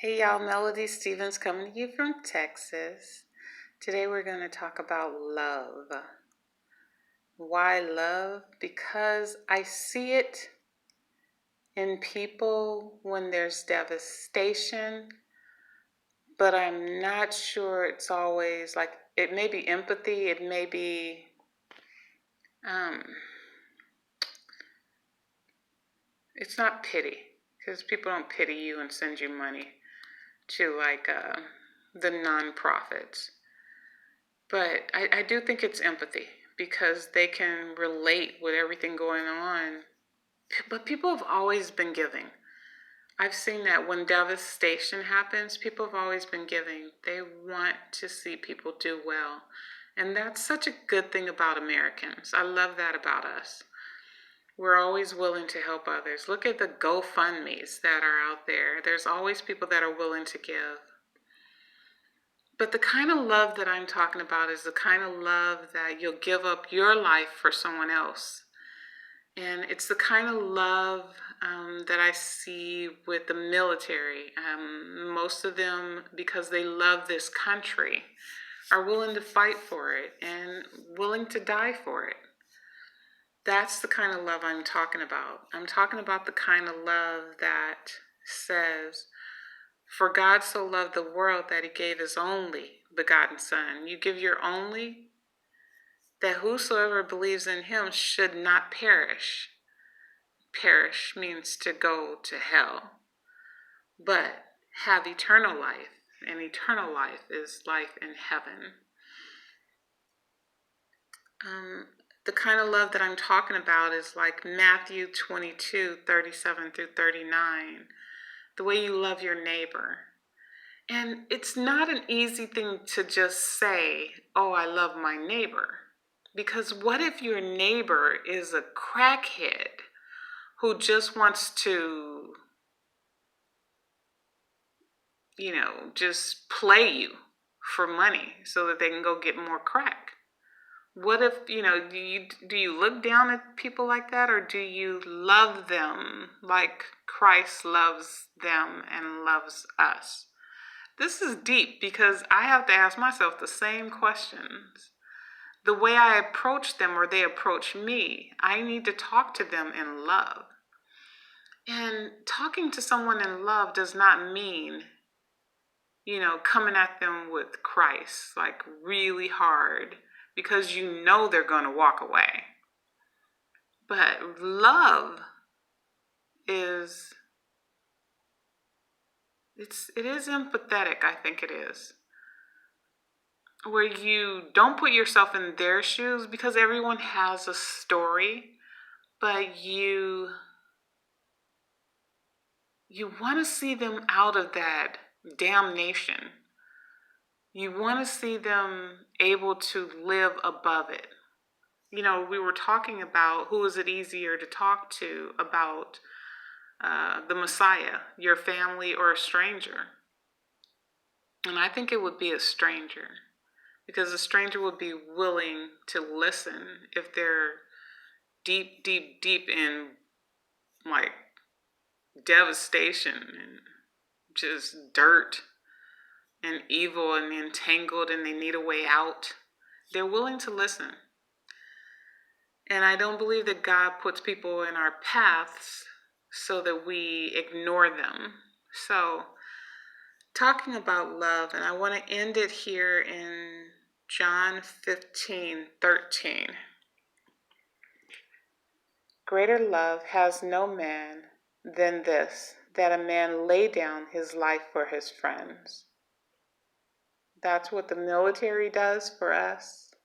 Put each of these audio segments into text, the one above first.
Hey y'all, Melody Stevens coming to you from Texas. Today we're going to talk about love. Why love? Because I see it in people when there's devastation, but I'm not sure it's always like, it may be empathy, it may be, it's not pity, because people don't pity you and send you money to the nonprofits. But I do think it's empathy because they can relate with everything going on. But people have always been giving. I've seen that when devastation happens, people have always been giving. They want to see people do well. And that's such a good thing about Americans. I love that about us. We're always willing to help others. Look at the GoFundMes that are out there. There's always people that are willing to give. But the kind of love that I'm talking about is the kind of love that you'll give up your life for someone else. And it's the kind of love that I see with the military. Most of them, because they love this country, are willing to fight for it and willing to die for it. That's the kind of love I'm talking about. I'm talking about the kind of love that says, for God so loved the world that he gave his only begotten Son. You give your only, that whosoever believes in him should not perish. Perish means to go to hell, but have eternal life. And eternal life is life in heaven. The kind of love that I'm talking about is like Matthew 22:37-39. The way you love your neighbor. And it's not an easy thing to just say, oh, I love my neighbor. Because what if your neighbor is a crackhead who just wants to, just play you for money so that they can go get more crack? What if, do you look down at people like that, or do you love them like Christ loves them and loves us? This is deep because I have to ask myself the same questions. The way I approach them or they approach me, I need to talk to them in love. And talking to someone in love does not mean, coming at them with Christ, like really hard, because you know they're going to walk away. But love is, it is empathetic, I think it is. Where you don't put yourself in their shoes, because everyone has a story, but you want to see them out of that damnation. You want to see them able to live above it. We were talking about who is it easier to talk to about the Messiah, your family or a stranger. And I think it would be a stranger, because a stranger would be willing to listen if they're deep, deep, deep in like devastation and just dirt and evil and entangled and they need a way out. They're willing to listen. And I don't believe that God puts people in our paths so that we ignore them. So, talking about love, and I want to end it here in John 15:13. Greater love has no man than this, that a man lay down his life for his friends. That's what the military does for us.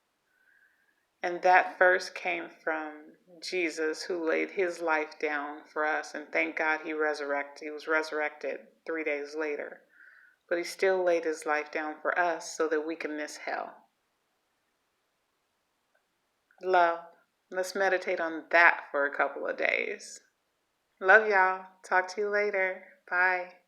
And that first came from Jesus, who laid his life down for us. And thank God he was resurrected 3 days later. But he still laid his life down for us so that we can miss hell. Love. Let's meditate on that for a couple of days. Love y'all. Talk to you later. Bye.